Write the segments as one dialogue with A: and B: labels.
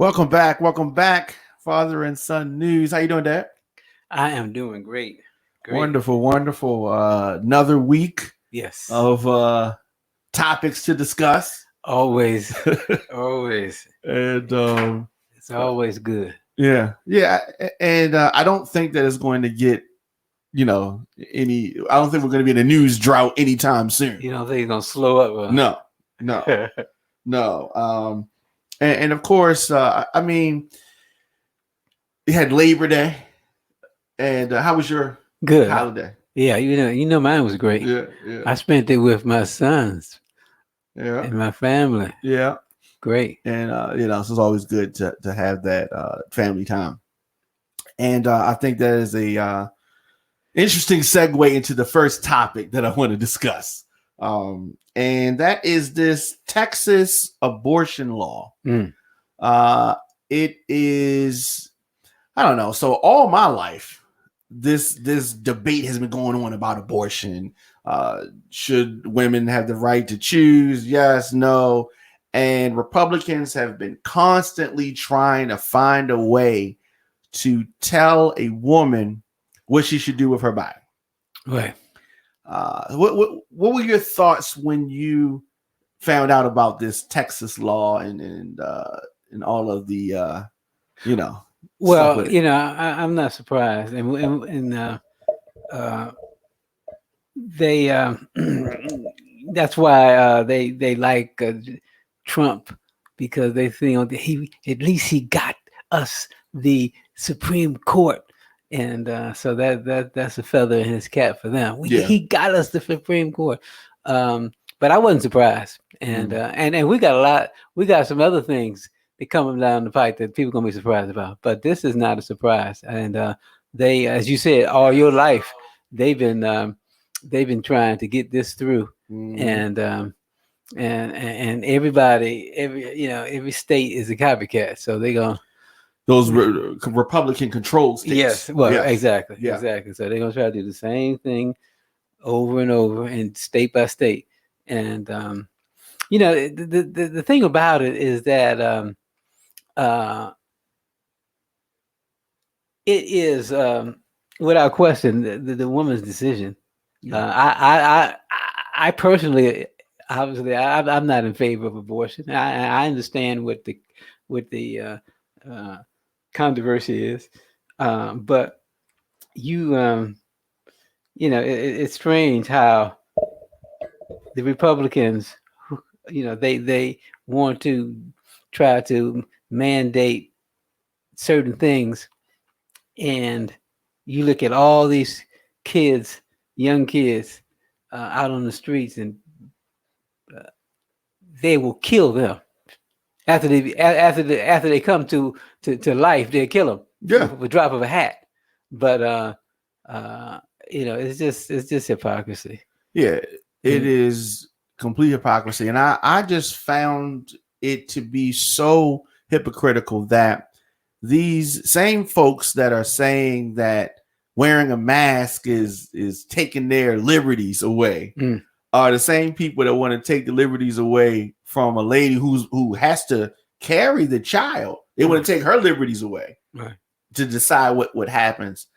A: Welcome back, father and son news. How you doing, Dad?
B: I am doing great. Great.
A: Wonderful. Another week
B: Yes.
A: of topics to discuss.
B: Always. Always.
A: And
B: It's always good.
A: yeah, and I don't think that it's going to get, any. I don't think we're going to be in a news drought anytime soon.
B: You don't think it's gonna slow up?
A: No. And of course, I mean, you had Labor Day, and how was your
B: Good
A: holiday?
B: Yeah, mine was great.
A: Yeah.
B: I spent it with my sons
A: Yeah.
B: and my family.
A: Yeah.
B: Great.
A: And so it's always good to have that family time. And I think that is a interesting segue into the first topic that I want to discuss. And that is this Texas abortion law. It is, I don't know. So all my life, this debate has been going on about abortion. Should women have the right to choose? Yes, no. And Republicans have been constantly trying to find a way to tell a woman what she should do with her body.
B: Right.
A: What were your thoughts when you found out about this Texas law and all of the
B: Well, I'm not surprised, and they that's why they like Trump, because they think he at least he got us the Supreme Court. And so that's a feather in his cap for them. He got us the Supreme Court, but I wasn't surprised. And and we got some other things that coming down the pipe that people gonna be surprised about. But this is not a surprise. And they, as you said, all your life they've been trying to get this through. And everybody, every state is a copycat. So they gonna.
A: Those Republican-controlled states.
B: Yes, well,
A: yes.
B: Exactly. So they're gonna try to do the same thing over and over, and state by state. And the thing about it is that it is without question the woman's decision. I personally, obviously, I'm not in favor of abortion. I understand what the controversy is, but it's strange how the Republicans, they want to try to mandate certain things, and you look at all these kids, young kids, out on the streets, and they will kill them. After they come to life, they'll kill them. With a drop of a hat. But it's just hypocrisy.
A: Yeah, it is complete hypocrisy, and I just found it to be so hypocritical that these same folks that are saying that wearing a mask is taking their liberties away are the same people that want to take the liberties away from a lady who has to carry the child. They want to take her liberties away to decide what happens.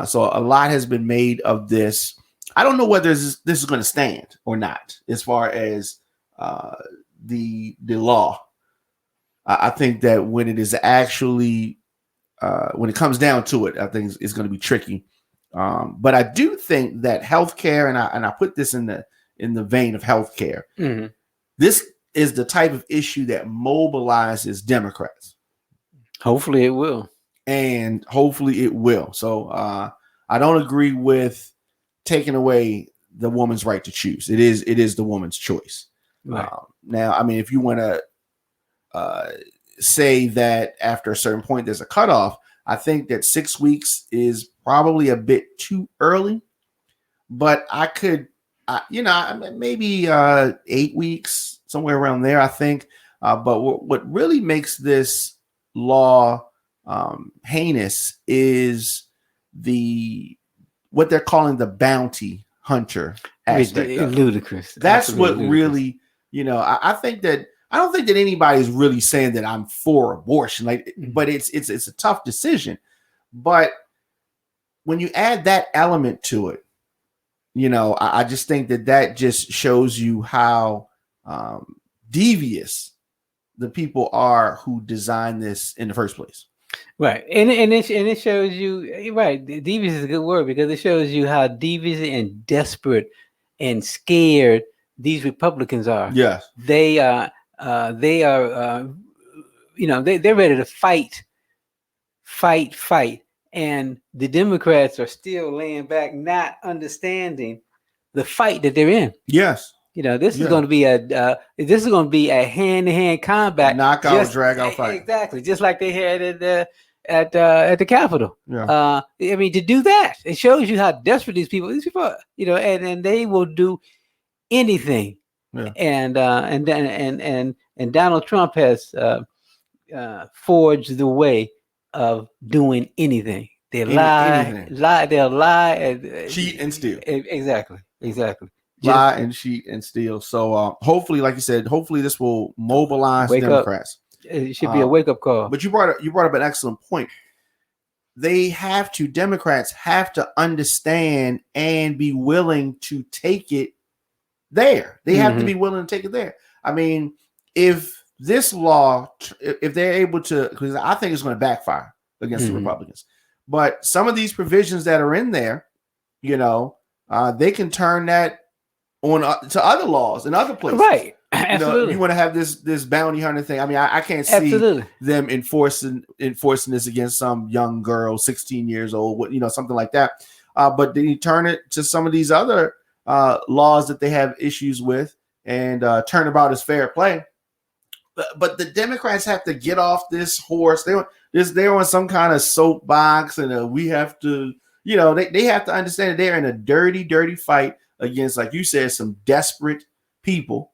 A: So a lot has been made of this. I don't know whether this is going to stand or not as far as the law. I think that when it is actually when it comes down to it, I think it's going to be tricky. But I do think that healthcare, and I put this in the vein of healthcare. This is the type of issue that mobilizes Democrats.
B: Hopefully it will.
A: So I don't agree with taking away the woman's right to choose. It is the woman's choice.
B: Right.
A: Now, I mean, if you want to say that after a certain point there's a cutoff, I think that 6 weeks is probably a bit too early. But I could, maybe 8 weeks, somewhere around there, I think. But what really makes this law heinous is what they're calling the bounty hunter aspect.
B: Ludicrous.
A: That's what ludicrous. Really, I think that I don't think that anybody's really saying that I'm for abortion. Like,
B: Mhm.
A: but it's a tough decision. But when you add that element to it, I just think that just shows you how devious the people are who designed this in the first place.
B: Right, and it shows you, right. Devious is a good word because it shows you how devious and desperate and scared these Republicans are.
A: Yes.
B: They are they're ready to fight, and the Democrats are still laying back, not understanding the fight that they're in.
A: Yes.
B: This is going to be a hand-to-hand combat,
A: Knockout, drag out fight.
B: Exactly, just like they had at the Capitol.
A: Yeah.
B: I mean, to do that, it shows you how desperate these people are, and they will do anything.
A: Yeah.
B: And Donald Trump has forged the way of doing anything. They lie, they'll lie,
A: cheat and steal.
B: Exactly.
A: Lie and cheat and steal. So hopefully, like you said, hopefully this will mobilize Democrats.
B: It should be a wake up call.
A: But you brought up an excellent point. Democrats have to understand and be willing to take it there. They have to be willing to take it there. I mean, if this law, if they're able to, because I think it's going to backfire against the Republicans. But some of these provisions that are in there, they can turn that on to other laws in other places.
B: Right. Absolutely.
A: You want to have this bounty hunter thing. I mean, I can't see them enforcing this against some young girl, 16 years old, something like that. But then you turn it to some of these other laws that they have issues with and turnabout is fair play. But the Democrats have to get off this horse. They're on some kind of soapbox, and we have to, they have to understand that they're in a dirty, dirty fight against, like you said, some desperate people,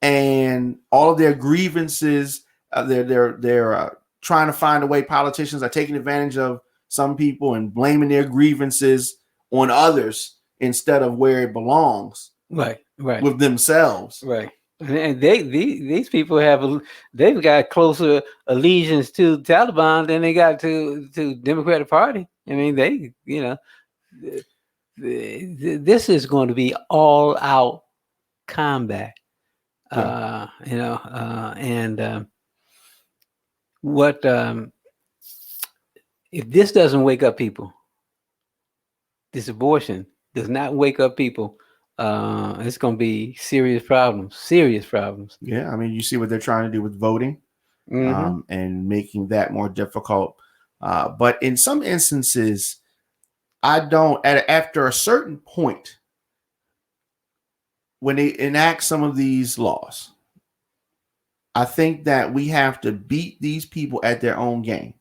A: and all of their grievances. They're trying to find a way. Politicians are taking advantage of some people and blaming their grievances on others instead of where it belongs.
B: Right.
A: With themselves.
B: Right. And these people they've got closer allegiance to Taliban than they got to Democratic Party. I mean, this is going to be all out combat.
A: Yeah.
B: What if this doesn't wake up people? This abortion does not wake up people. It's going to be serious problems.
A: Yeah, I mean, you see what they're trying to do with voting, and making that more difficult. But in some instances, after a certain point, when they enact some of these laws, I think that we have to beat these people at their own game.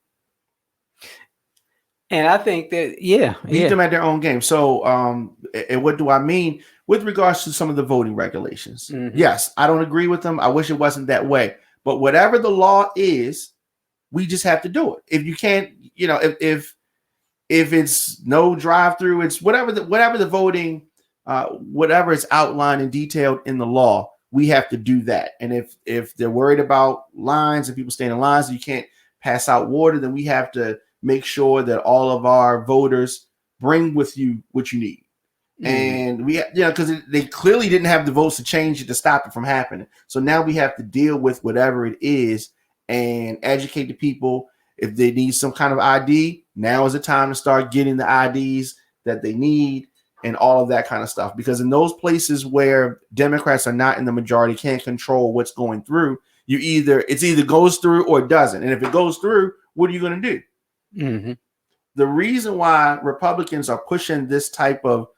B: And I think that,
A: beat them at their own game. So, and what do I mean with regards to some of the voting regulations? Yes, I don't agree with them. I wish it wasn't that way. But whatever the law is, we just have to do it. If you can't, if it's no drive-through, it's whatever the voting, whatever is outlined and detailed in the law, we have to do that. And if they're worried about lines and people staying in lines, you can't pass out water, then we have to make sure that all of our voters bring with you what you need. And we, because they clearly didn't have the votes to change it, to stop it from happening. So now we have to deal with whatever it is and educate the people. If they need some kind of ID, now is the time to start getting the IDs that they need and all of that kind of stuff. Because in those places where Democrats are not in the majority, can't control what's going through, it's either goes through or it doesn't. And if it goes through, what are you going to do? The reason why Republicans are pushing this type of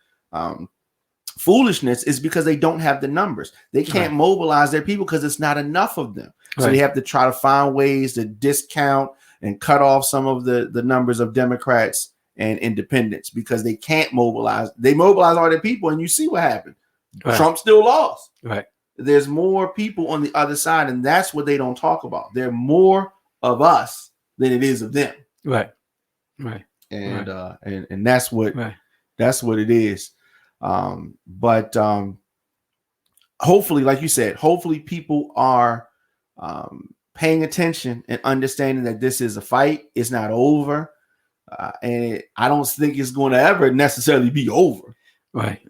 A: foolishness is because they don't have the numbers. They can't mobilize their people because it's not enough of them. So they have to try to find ways to discount and cut off some of the numbers of Democrats and independents because they can't mobilize. They mobilize all their people, and you see what happened. Trump still lost. There's more people on the other side, and that's what they don't talk about. There are more of us than it is of them. And that's what it is. But hopefully, like you said, hopefully people are paying attention and understanding that this is a fight. It's not over. And I don't think it's going to ever necessarily be over.
B: Right.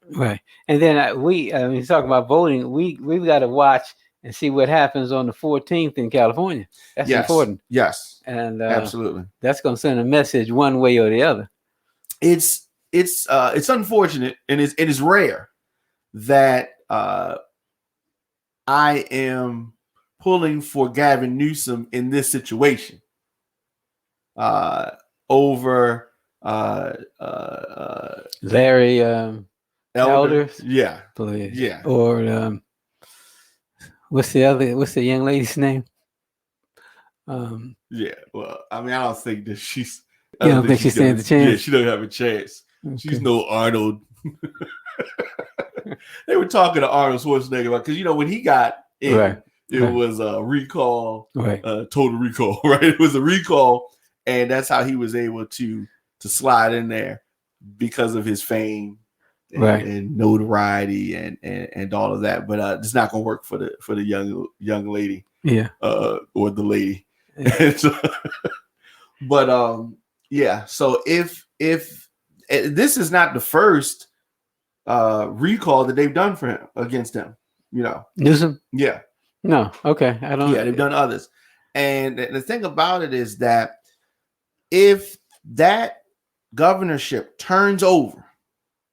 B: And then we talking about voting. We've got to watch and see what happens on the 14th in California. That's important.
A: Yes,
B: and
A: absolutely.
B: That's going to send a message one way or the other.
A: It's unfortunate and it is rare that I am pulling for Gavin Newsom in this situation over
B: Larry Elders.
A: Yeah.
B: Please.
A: Yeah.
B: Or what's the young lady's name?
A: Yeah. Well, I mean, I don't think that she's.
B: You don't think she stands a chance?
A: Yeah, she don't have a chance. Okay. She's no Arnold. They were talking to Arnold Schwarzenegger about, because when he got in, it was a recall, total recall, right? It was a recall, and that's how he was able to slide in there because of his fame and notoriety and all of that. But it's not going to work for the young lady, or the lady. Yeah. But yeah. So if this is not the first recall that they've done for him against him,
B: Newsom.
A: Yeah.
B: No. Okay. I don't.
A: Yeah, they've done others, and the thing about it is that if that governorship turns over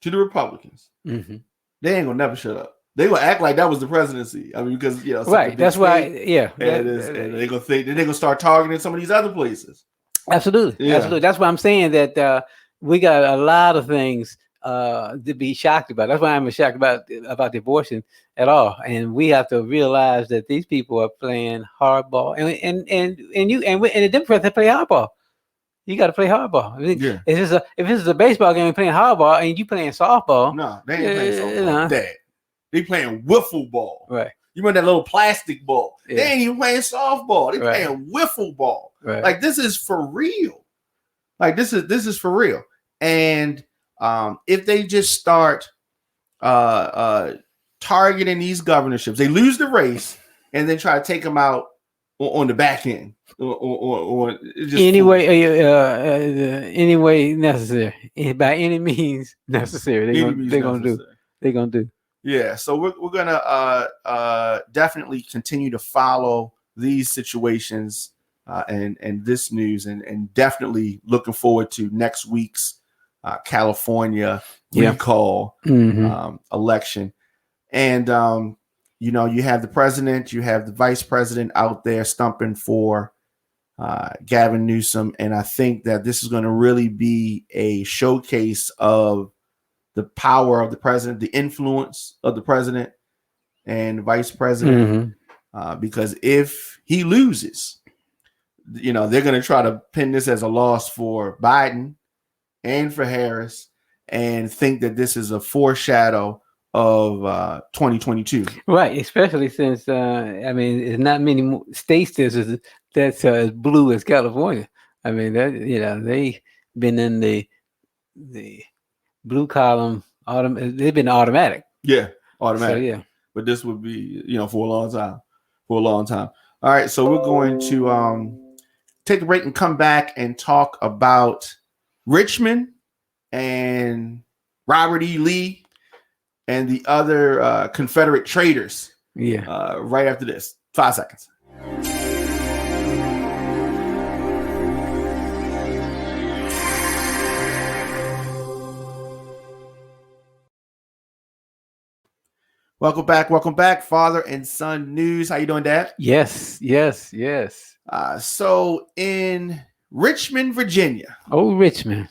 A: to the Republicans, they ain't gonna never shut up. They gonna act like that was the presidency. I mean, because
B: that's why. Yeah,
A: and they're gonna think they're gonna start targeting some of these other places.
B: Absolutely. That's why I'm saying that we got a lot of things to be shocked about. That's why I'm shocked about the abortion at all. And we have to realize that these people are playing hardball, and the Democrats play hardball. You got to play hardball.
A: Yeah.
B: If this is a baseball game, playing hardball, and you playing softball.
A: No, they ain't playing softball. Dad, they playing wiffle ball.
B: Right.
A: You remember that little plastic ball? Yeah. They ain't even playing softball. They playing wiffle ball.
B: Right.
A: Like, this is for real. Like, this is for real. And if they just start targeting these governorships, they lose the race and then try to take them out on the back end. Or just
B: any way necessary, by any means necessary. They're gonna do.
A: Yeah, so we're gonna definitely continue to follow these situations and this news, and definitely looking forward to next week's California recall election. And you have the president, you have the vice president out there stumping for Gavin Newsom, and I think that this is going to really be a showcase of the power of the president, the influence of the president and the vice president, because if he loses, they're going to try to pin this as a loss for Biden and for Harris, and think that this is a foreshadow of 2022.
B: Right, especially since there's not many states that's as blue as California. I mean, that they've been in the blue column. They've been automatic.
A: Yeah, automatic.
B: So, yeah,
A: but this would be for a long time. All right, so we're going to take a break and come back and talk about Richmond and Robert E. Lee and the other Confederate traitors.
B: Yeah.
A: Right after this. 5 seconds. Welcome back. Father and son news. How you doing, Dad?
B: Yes.
A: So in Richmond, Virginia.
B: Oh, Richmond.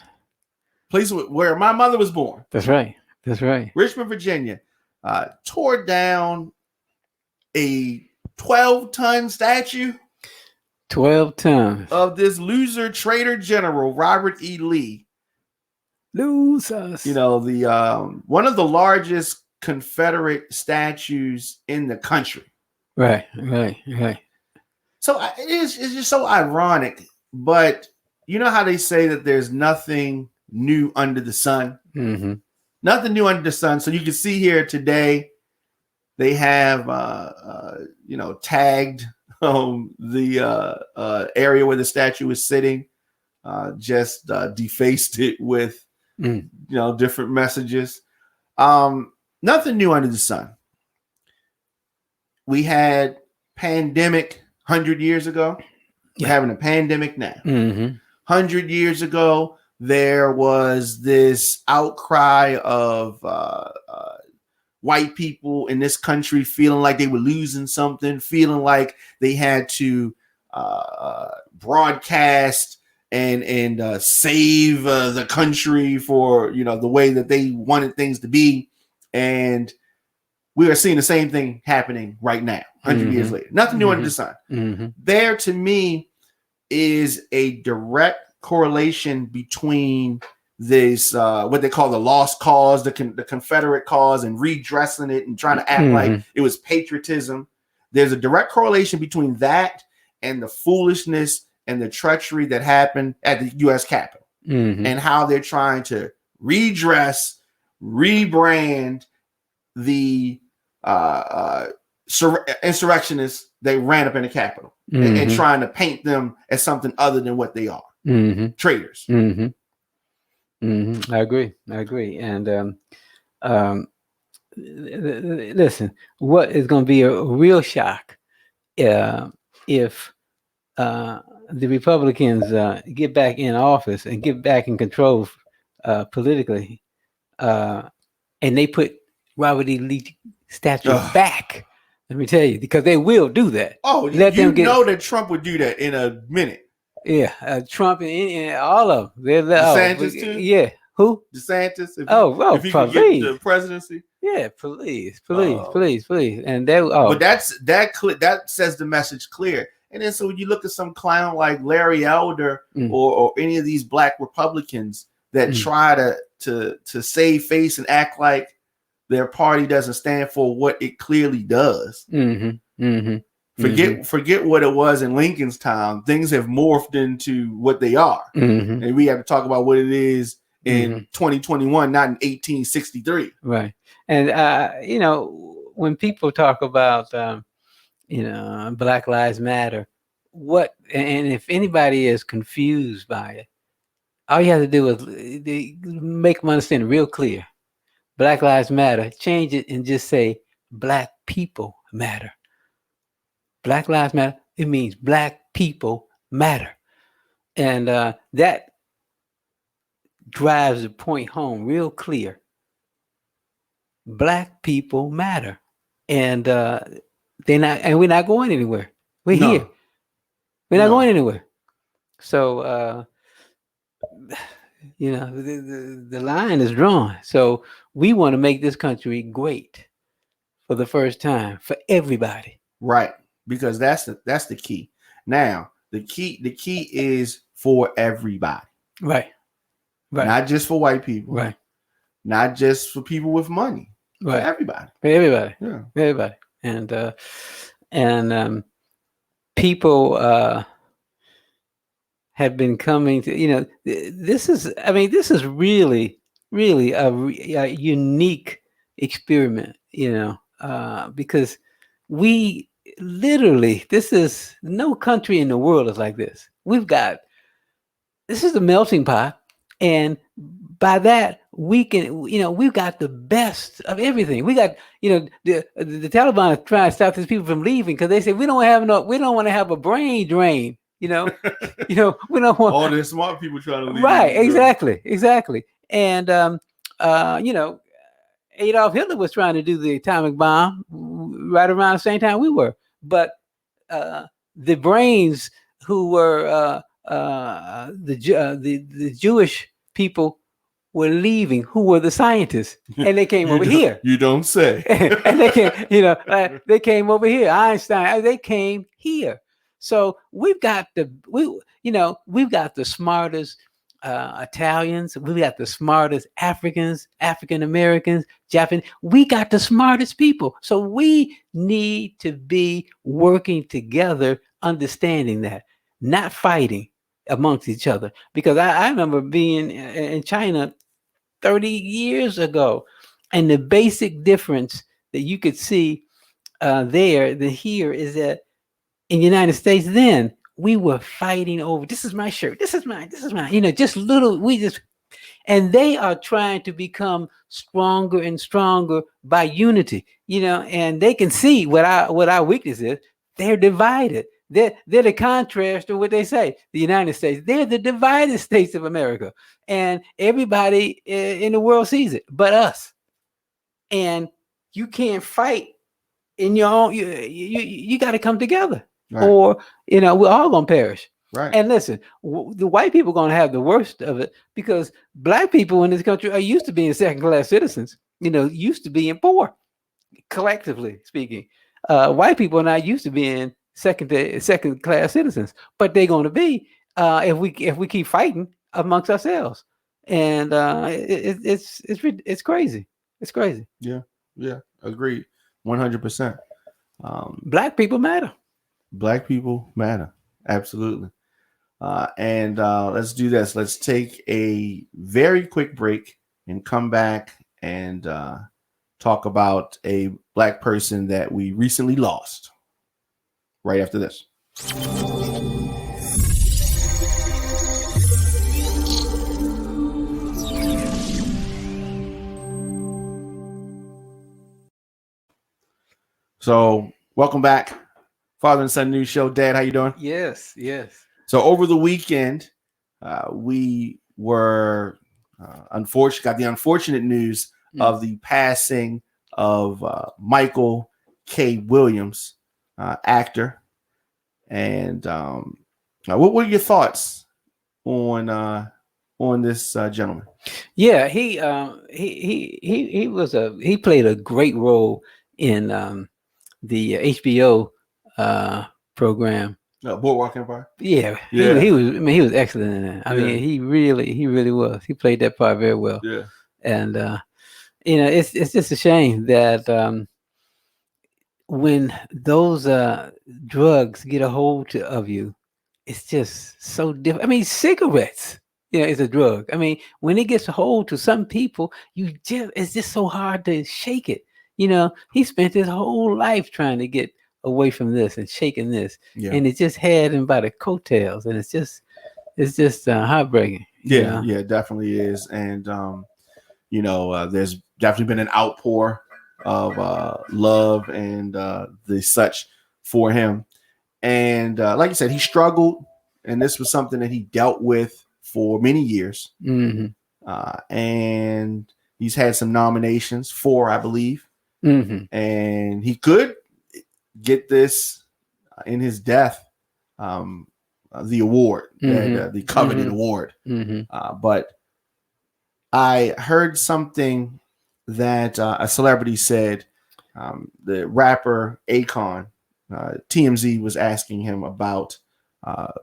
A: Place where my mother was born.
B: That's right.
A: Richmond, Virginia. Tore down a 12-ton statue.
B: 12 tons.
A: Of this loser traitor general, Robert E. Lee.
B: Losers.
A: The one of the largest Confederate statues in the country.
B: Right.
A: So it's just so ironic, but you know how they say that there's nothing new under the sun?
B: Mm-hmm.
A: Nothing new under the sun. So you can see here today, they have, tagged the area where the statue is sitting, just defaced it with different messages. Nothing new under the sun. We had pandemic 100 years ago. We're having a pandemic now. 100 years ago, there was this outcry of white people in this country feeling like they were losing something, feeling like they had to broadcast and save the country for the way that they wanted things to be. And we are seeing the same thing happening right now, 100 years later. Nothing new under the sun. There, to me, is a direct correlation between this, what they call the lost cause, the Confederate cause, and redressing it and trying to act like it was patriotism. There's a direct correlation between that and the foolishness and the treachery that happened at the U.S. Capitol, and how they're trying to redress, rebrand the insurrectionists that ran up in the Capitol, and trying to paint them as something other than what they are, traitors.
B: I agree. And listen, what is going to be a real shock if the Republicans get back in office and get back in control politically, and they put Robert E. Lee statue back. Let me tell you, because they will do that.
A: Oh, you know that Trump would do that in a minute.
B: Yeah, Trump and all of them.
A: DeSantis too?
B: Yeah. Who?
A: DeSantis.
B: If
A: he could get the presidency.
B: Yeah, please. And they.
A: But that says the message clear. And then so when you look at some clown like Larry Elder or any of these black Republicans that try to save face and act like their party doesn't stand for what it clearly does. Forget what it was in Lincoln's time. Things have morphed into what they are, and we have to talk about what it is in 2021, not in 1863.
B: Right. And when people talk about Black Lives Matter, and if anybody is confused by it, all you have to do is make them understand real clear. Black Lives Matter. Change it and just say Black people matter. Black Lives Matter. It means Black people matter, and that drives the point home real clear. Black people matter, and we're not going anywhere. We're here. We're not going anywhere. So the line is drawn. So we want to make this country great for the first time for everybody.
A: Right. Because that's the key. Now, the key is for everybody.
B: Right.
A: Not just for white people.
B: Right.
A: Not just for people with money.
B: Right.
A: For everybody.
B: For everybody.
A: Yeah.
B: For everybody. And people have been coming to, this is really a unique experiment, because we literally, no country in the world is like this. This is a melting pot. And by that, we can, we've got the best of everything. We got, the Taliban are trying to stop these people from leaving because they say we don't want to have a brain drain. We don't want
A: all the smart people trying to leave.
B: Right, exactly. And Adolf Hitler was trying to do the atomic bomb right around the same time we were. But the brains who were the Jewish people were leaving, who were the scientists, and they came over here.
A: You don't say.
B: And they came over here. Einstein, they came here. So we've got the smartest Italians. We got the smartest Africans, African Americans, Japanese. We got the smartest people. So we need to be working together, understanding that, not fighting amongst each other. Because I remember being in China 30 years ago, and the basic difference that you could see there than here is that in the United States then, we were fighting over, this is my shirt, this is mine, just little, and they are trying to become stronger and stronger by unity, and they can see what our weakness is. They're divided. They're the contrast to what they say. The United States, they're the divided states of America, and everybody in the world sees it, but us. And you can't fight in your own. You got to come together, right. Or we're all gonna perish.
A: Right.
B: And listen, the white people are gonna have the worst of it because black people in this country are used to being second-class citizens. Used to being poor, collectively speaking. White people are not used to being second-class citizens, but they're going to be if we keep fighting amongst ourselves. And it's crazy. It's crazy.
A: Yeah, agreed, 100%.
B: Black people matter.
A: Black people matter, absolutely. And let's do this. Let's take a very quick break and come back and talk about a Black person that we recently lost right after this. So welcome back, Father and Son News Show. Dad, how you doing?
B: Yes.
A: So over the weekend, we were got the unfortunate news of the passing of Michael K. Williams, actor. And what were your thoughts on this gentleman?
B: Yeah, he played a great role in the HBO program.
A: Boardwalk Empire.
B: Yeah. He was. I mean, he was excellent in that. I mean, he really was. He played that part very well.
A: Yeah.
B: And it's just a shame that when those drugs get a hold of you, it's just so different. I mean, cigarettes, it's a drug. I mean, when it gets a hold to some people, it's just so hard to shake it. He spent his whole life trying to get away from this and shaking this, and it just had him by the coattails, and it's just heartbreaking.
A: Yeah, it definitely is. And there's definitely been an outpour of love and the such for him. And like you said, he struggled, and this was something that he dealt with for many years.
B: Mm-hmm.
A: And he's had some nominations, 4, I believe.
B: Mm-hmm.
A: And he could get this in his death, the award, the coveted award.
B: Mm-hmm.
A: But I heard something that a celebrity said. The rapper Akon, TMZ was asking him about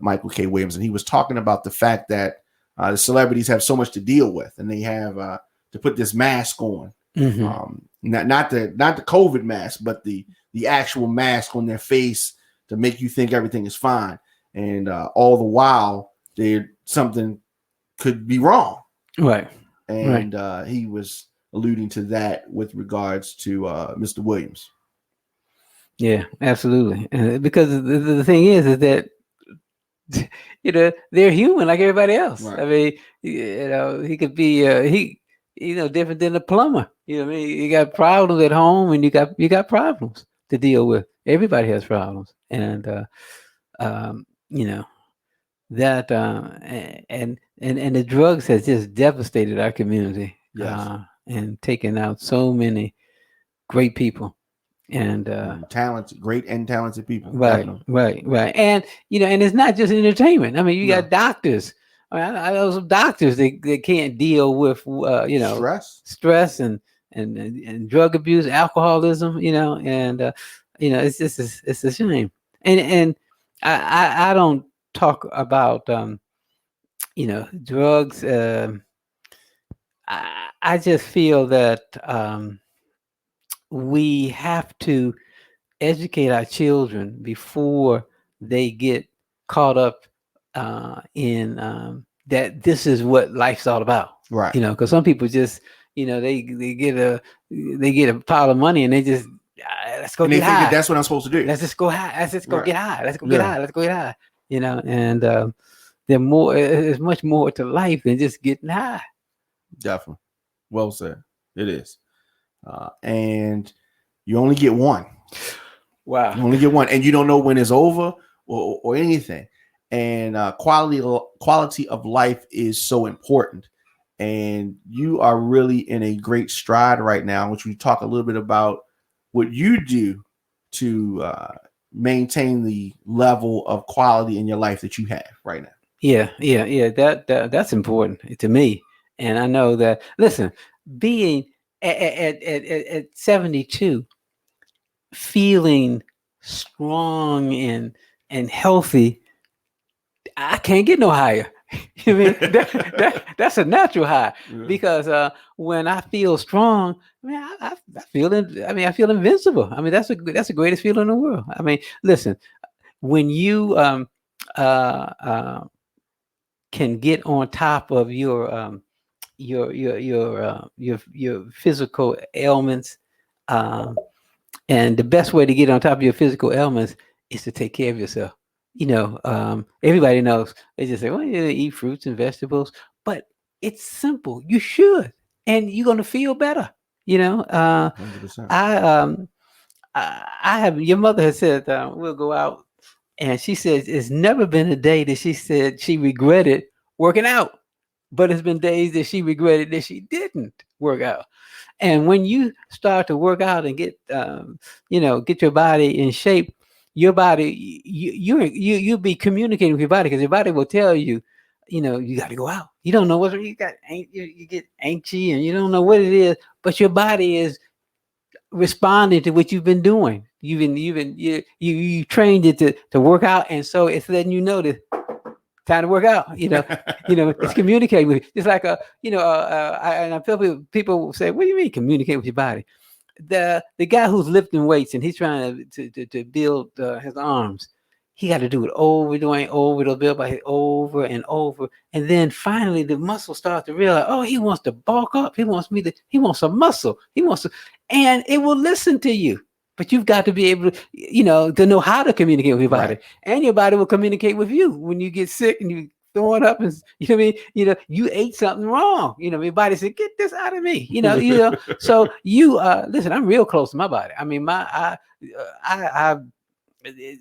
A: Michael K. Williams, and he was talking about the fact that the celebrities have so much to deal with, and they have to put this mask on.
B: Mm-hmm.
A: Not the COVID mask, but the actual mask on their face to make you think everything is fine, and all the while something could be wrong.
B: Right.
A: And he was alluding to that with regards to Mr. Williams.
B: Yeah, absolutely. And because the thing is that they're human like everybody else. Right. I mean, he could be different than a plumber. I mean, you got problems at home, and you got problems to deal with. Everybody has problems, and that and the drugs has just devastated our community.
A: Yes.
B: And taken out so many great people and
A: great and talented people.
B: Right. And and it's not just entertainment. I mean, you got doctors. I know some doctors that can't deal with stress and drug abuse, alcoholism. And it's a shame. And I don't talk about drugs. I just feel that we have to educate our children before they get caught up in that this is what life's all about.
A: Right.
B: Because some people just they get a pile of money and they just let's go
A: And they
B: get
A: think that
B: high.
A: that's what I'm supposed to do.
B: Let's just go high. Let's just go
A: Right.
B: get high. Let's go get
A: Yeah.
B: high. Let's go get high. You know, and there's much more to life than just getting high.
A: Definitely. Well said. It is. And you only get one.
B: Wow.
A: You only get one, and you don't know when it's over or anything. And quality of life is so important. And you are really in a great stride right now, which we talk a little bit about what you do to maintain the level of quality in your life that you have right now.
B: Yeah. That's important to me, and I know that. Listen, being at 72, feeling strong and healthy, I can't get no higher. I mean, that's a natural high,
A: Yeah.
B: because when I feel strong, man, I feel I feel invincible. I mean, that's the greatest feeling in the world. I mean, listen, when you uh, uh, can get on top of your physical ailments, um, and the best way to get on top of your physical ailments is to take care of yourself. Everybody knows. They just say, well, you eat fruits and vegetables, but it's simple. You should, and you're gonna feel better.
A: 100%.
B: I have. Your mother has said we'll go out, and she says it's never been a day that she said she regretted working out, but it's been days that she regretted that she didn't work out. And when you start to work out and get your body in shape, your body, you'll be communicating with your body, because your body will tell you, you got to go out. You don't know what you get anxious and you don't know what it is, but your body is responding to what you've been doing. You trained it to work out, and so it's letting you know that time to work out. It's
A: Right.
B: communicating with you. It's like and I feel people say, "What do you mean communicate with your body?" The guy who's lifting weights and he's trying to build his arms, he got to do it over, doing over, to build by over and over, and then finally the muscle starts to realize, oh, he wants to bulk up. He wants some muscle. And it will listen to you. But you've got to be able to know how to communicate with your body,
A: Right.
B: and your body will communicate with you when you get sick and you throwing up, and you know what I mean. You ate something wrong. Your body said, "Get this out of me." So you listen. I'm real close to my body. I mean, I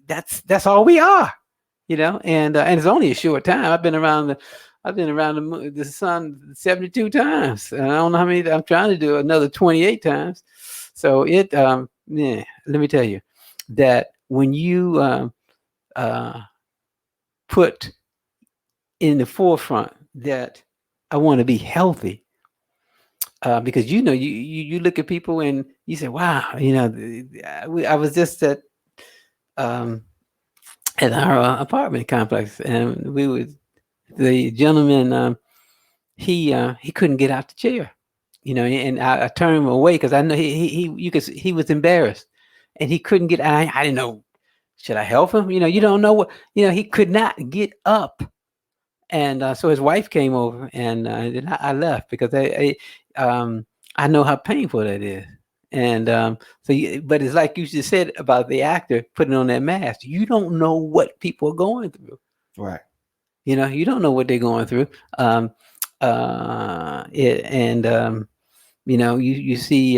B: that's all we are. And it's only a short time. I've been around the sun 72 times, and I don't know how many. I'm trying to do another 28 times. So let me tell you that when you put in the forefront that I want to be healthy, because you look at people and you say, wow, I was just at our apartment complex, and the gentleman, he couldn't get out the chair, and I turned him away because I know he was embarrassed, and he couldn't get. I didn't know. Should I help him? You don't know what. He could not get up, and so his wife came over, and then I left because I know how painful that is. And but it's like you just said about the actor putting on that mask. You don't know what people are going through.
A: Right.
B: You don't know what they're going through. You see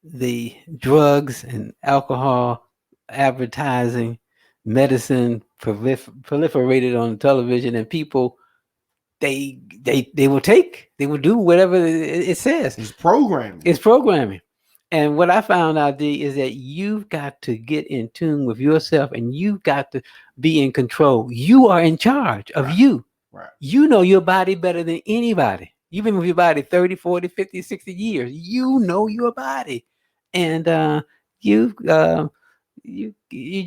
B: the drugs and alcohol advertising, medicine proliferated on television, and people they will do whatever it says.
A: It's programming.
B: It's programming. And what I found out, D, is that you've got to get in tune with yourself, and you've got to be in control. You are in charge of you.
A: Right.
B: You know your body better than anybody. You've been with your body 30, 40, 50, 60 years. You know your body. And you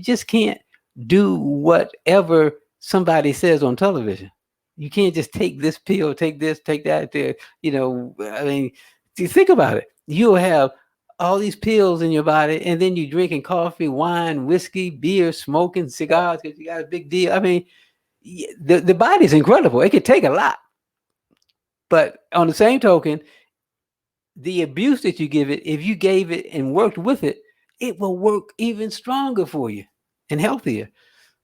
B: just can't do whatever somebody says on television. You can't just take this pill, take this, take that. I mean, think about it. You'll have all these pills in your body, and then you're drinking coffee, wine, whiskey, beer, smoking cigars because you got a big deal. I mean, the body's incredible. It could take a lot. But on the same token, the abuse that you give it, if you gave it and worked with it, it will work even stronger for you and healthier.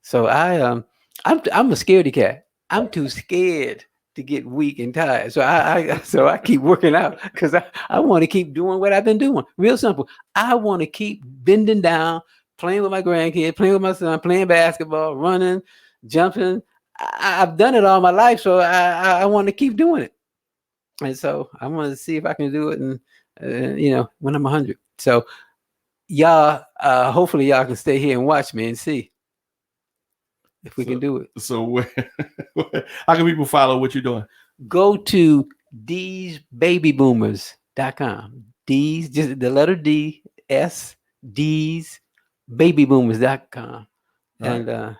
B: So I'm a scaredy cat. I'm too scared to get weak and tired. So I keep working out because I want to keep doing what I've been doing. Real simple. I want to keep bending down, playing with my grandkids, playing with my son, playing basketball, running, jumping. I've done it all my life, so I want to keep doing it. And so I want to see if I can do it, and when I'm 100. So y'all, hopefully y'all can stay here and watch me and see if we can do it.
A: So how can people follow what you're doing?
B: Go to DeesBabyBoomers.com. D's, just the letter D, S, DeesBabyBoomers.com. And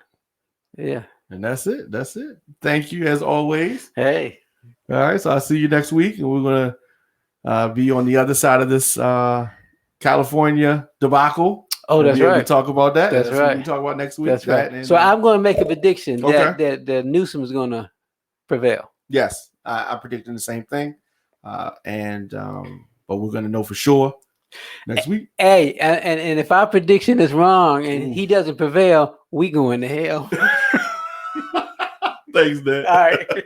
B: yeah.
A: And that's it. That's it. Thank you as always.
B: Hey.
A: All right. So I'll see you next week. And we're going to be on the other side of this California debacle.
B: Oh, that's right.
A: We talk about that.
B: That's right.
A: What we can talk about next week.
B: That's right. And, so I'm going to make a prediction that Newsom is going to prevail.
A: Yes. I'm predicting the same thing. But we're going to know for sure next week.
B: Hey, and if our prediction is wrong and he doesn't prevail, we going to hell.
A: Thanks, Dad.
B: All right.